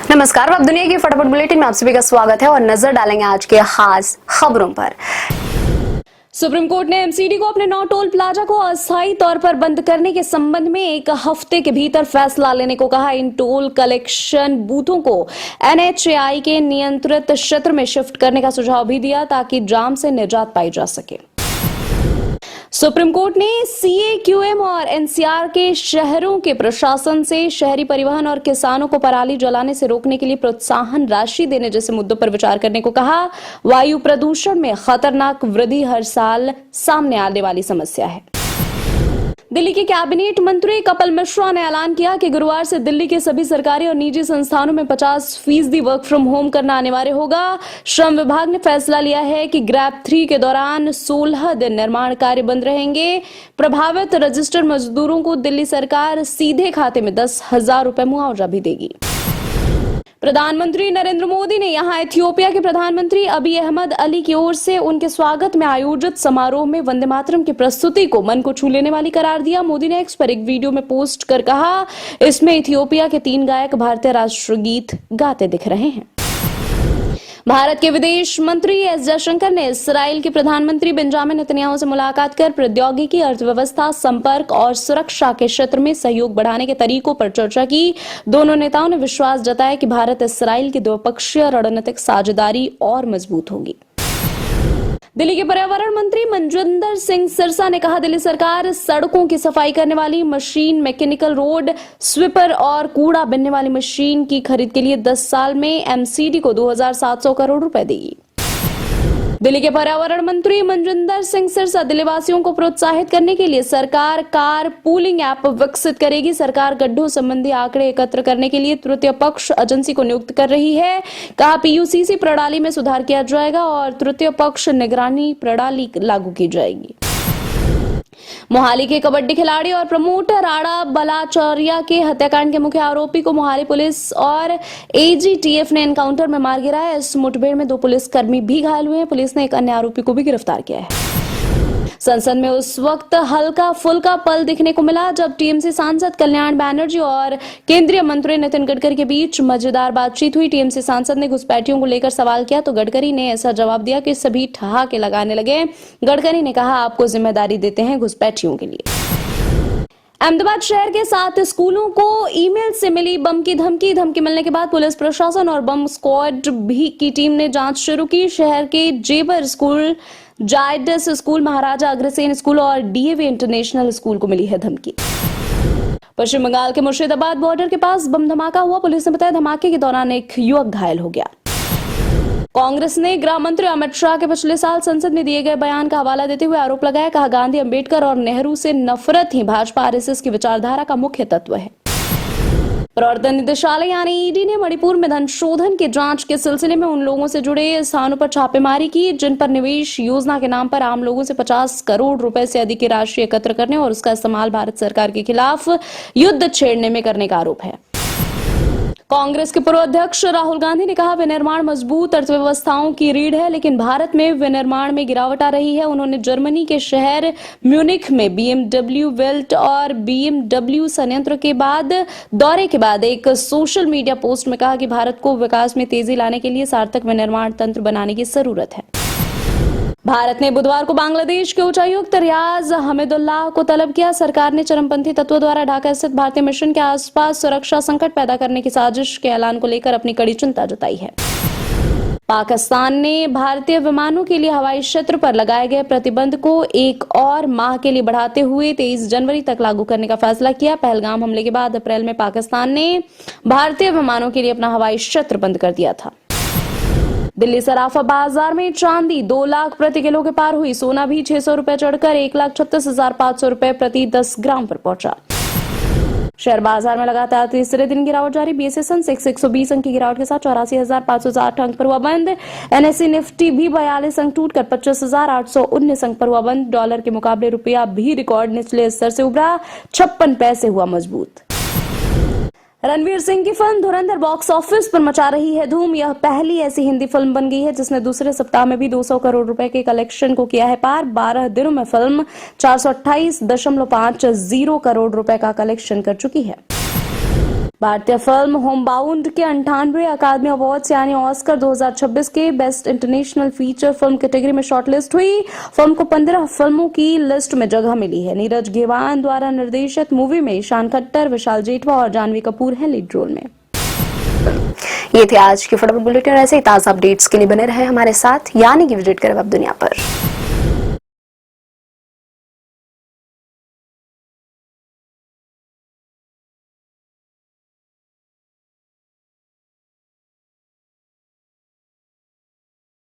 नमस्कार, अब दुनिया की फटाफट बुलेटिन में आप सभी का स्वागत है और नजर डालेंगे आज के खास खबरों पर। सुप्रीम कोर्ट ने एमसीडी को अपने 9 टोल प्लाजा को अस्थायी तौर पर बंद करने के संबंध में 1 हफ्ते के भीतर फैसला लेने को कहा। इन टोल कलेक्शन बूथों को एनएचएआई के नियंत्रित क्षेत्र में शिफ्ट करने का सुझाव भी दिया ताकि जाम से निजात पाई जा सके। सुप्रीम कोर्ट ने सीएक्यूएम और एनसीआर के शहरों के प्रशासन से शहरी परिवहन और किसानों को पराली जलाने से रोकने के लिए प्रोत्साहन राशि देने जैसे मुद्दों पर विचार करने को कहा। वायु प्रदूषण में खतरनाक वृद्धि हर साल सामने आने वाली समस्या है। दिल्ली के कैबिनेट मंत्री कपिल मिश्रा ने ऐलान किया कि गुरुवार से दिल्ली के सभी सरकारी और निजी संस्थानों में 50% वर्क फ्रॉम होम करना अनिवार्य होगा। श्रम विभाग ने फैसला लिया है कि ग्रैप 3 के दौरान 16 दिन निर्माण कार्य बंद रहेंगे। प्रभावित रजिस्टर्ड मजदूरों को दिल्ली सरकार सीधे खाते में 10,000 रुपए मुआवजा भी देगी। प्रधानमंत्री नरेंद्र मोदी ने यहां इथियोपिया के प्रधानमंत्री अबी अहमद अली की ओर से उनके स्वागत में आयोजित समारोह में वंदे मातरम की प्रस्तुति को मन को छू लेने वाली करार दिया। मोदी ने एक्स पर एक वीडियो में पोस्ट कर कहा, इसमें इथियोपिया के 3 गायक भारतीय राष्ट्रगीत गाते दिख रहे हैं। भारत के विदेश मंत्री एस जयशंकर ने इस्राएल के प्रधानमंत्री बेंजामिन नेतन्याहू से मुलाकात कर प्रौद्योगिकी, अर्थव्यवस्था, संपर्क और सुरक्षा के क्षेत्र में सहयोग बढ़ाने के तरीकों पर चर्चा की। दोनों नेताओं ने विश्वास जताया कि भारत इस्राएल की द्विपक्षीय रणनीतिक साझेदारी और मजबूत होगी। दिल्ली के पर्यावरण मंत्री मनजिंदर सिंह सिरसा ने कहा, दिल्ली सरकार सड़कों की सफाई करने वाली मशीन, मैकेनिकल रोड स्वीपर और कूड़ा बिनने वाली मशीन की खरीद के लिए 10 साल में एमसीडी को 2,700 करोड़ रुपए देगी। दिल्ली के पर्यावरण मंत्री मनजिंदर सिंह सिरसा दिल्ली वासियों को प्रोत्साहित करने के लिए सरकार कार पूलिंग ऐप विकसित करेगी। सरकार गड्ढों संबंधी आंकड़े एकत्र करने के लिए तृतीय पक्ष एजेंसी को नियुक्त कर रही है। कहा, पीयूसीसी प्रणाली में सुधार किया जाएगा और तृतीय पक्ष निगरानी प्रणाली लागू की जाएगी। मोहाली के कबड्डी खिलाड़ी और प्रमोटर राणा बलाचौरिया के हत्याकांड के मुख्य आरोपी को मोहाली पुलिस और एजीटीएफ ने एनकाउंटर में मार गिराया। इस मुठभेड़ में 2 पुलिसकर्मी भी घायल हुए हैं। पुलिस ने एक अन्य आरोपी को भी गिरफ्तार किया है। संसद में उस वक्त हल्का फुल्का पल दिखने को मिला जब टीएमसी सांसद कल्याण बैनर्जी और केंद्रीय मंत्री नितिन गडकरी के बीच मजेदार बातचीत हुई। टीएमसी सांसद ने घुसपैठियों को लेकर सवाल किया तो गडकरी ने ऐसा जवाब दिया कि सभी ठहाके लगाने लगे। गडकरी ने कहा, आपको जिम्मेदारी देते हैं घुसपैठियों के लिए। अहमदाबाद शहर के 7 स्कूलों को ईमेल से मिली बम की धमकी मिलने के बाद पुलिस प्रशासन और बम स्क्वाड की टीम ने जांच शुरू की। शहर के जेबर school, Zydus school, Maharaja Agrasen school और डीएवी इंटरनेशनल स्कूल को मिली है धमकी। पश्चिम बंगाल के मुर्शिदाबाद बॉर्डर के पास बम धमाका हुआ। पुलिस ने बताया, धमाके के दौरान एक युवक घायल हो गया। कांग्रेस ने गृह मंत्री अमित शाह के पिछले साल संसद में दिए गए बयान का हवाला देते हुए आरोप लगाया। कहा, गांधी, अंबेडकर और नेहरू से नफरत ही भाजपा आरएसएस की विचारधारा का मुख्य तत्व है। प्रवर्तन निदेशालय यानी ईडी ने मणिपुर में धन शोधन की जांच के सिलसिले में उन लोगों से जुड़े स्थानों पर छापेमारी की जिन पर निवेश योजना के नाम पर आम लोगों से 50 करोड़ रुपए से अधिक की राशि एकत्र करने और उसका इस्तेमाल भारत सरकार के खिलाफ युद्ध छेड़ने में करने का आरोप है। कांग्रेस के पूर्व अध्यक्ष राहुल गांधी ने कहा, विनिर्माण मजबूत अर्थव्यवस्थाओं की रीढ़ है लेकिन भारत में विनिर्माण में गिरावट आ रही है। उन्होंने जर्मनी के शहर म्यूनिख में बीएमडब्ल्यू वेल्ट और बीएमडब्ल्यू संयंत्र के बाद दौरे के बाद एक सोशल मीडिया पोस्ट में कहा कि भारत को विकास में तेजी लाने के लिए सार्थक विनिर्माण तंत्र बनाने की जरूरत है। भारत ने बुधवार को बांग्लादेश के उच्चायुक्त रियाज हमीदुल्लाह को तलब किया। सरकार ने चरमपंथी तत्वों द्वारा ढाका स्थित भारतीय मिशन के आसपास सुरक्षा संकट पैदा करने की साजिश के ऐलान को लेकर अपनी कड़ी चिंता जताई है। पाकिस्तान ने भारतीय विमानों के लिए हवाई क्षेत्र पर लगाए गए प्रतिबंध को 1 और माह के लिए बढ़ाते हुए 23 जनवरी तक लागू करने का फैसला किया। पहलगाम हमले के बाद अप्रैल में पाकिस्तान ने भारतीय विमानों के लिए अपना हवाई क्षेत्र बंद कर दिया था। दिल्ली सराफा बाजार में चांदी 2 लाख प्रति किलो के पार हुई। सोना भी 600 रुपए चढ़कर 1,36,500 रुपए प्रति 10 ग्राम पर पहुंचा। शेयर बाजार में लगातार तीसरे दिन गिरावट जारी। बीएसई सेंसेक्स 120 अंक की गिरावट के साथ 84,560 अंक पर हुआ बंद। एनएसई निफ्टी भी 42 अंक टूटकर 25,819 अंक पर हुआ बंद। डॉलर के मुकाबले रुपया भी रिकॉर्ड निचले स्तर से उभरा, 56 पैसे हुआ मजबूत। रणवीर सिंह की फिल्म धुरंधर बॉक्स ऑफिस पर मचा रही है धूम। यह पहली ऐसी हिंदी फिल्म बन गई है जिसने दूसरे सप्ताह में भी 200 करोड़ रुपए के कलेक्शन को किया है पार। 12 दिनों में फिल्म 428.50 करोड़ रुपए का कलेक्शन कर चुकी है। भारतीय फिल्म होमबाउंड के 98वें अकादमी अवार्ड्स यानी ऑस्कर 2026 के best international feature film category में शॉर्टलिस्ट हुई। फिल्म को 15 फिल्मों की लिस्ट में जगह मिली है। नीरज घेवान द्वारा निर्देशित मूवी में ईशान खट्टर, विशाल जेठवा और जानवी कपूर हैं लीड रोल में। ये थे आज की फटाफट बुलेटिन। ऐसे ही ताजा अपडेट्स के लिए बने रहे हमारे साथ, यानी कि विजिट करें वेब दुनिया पर।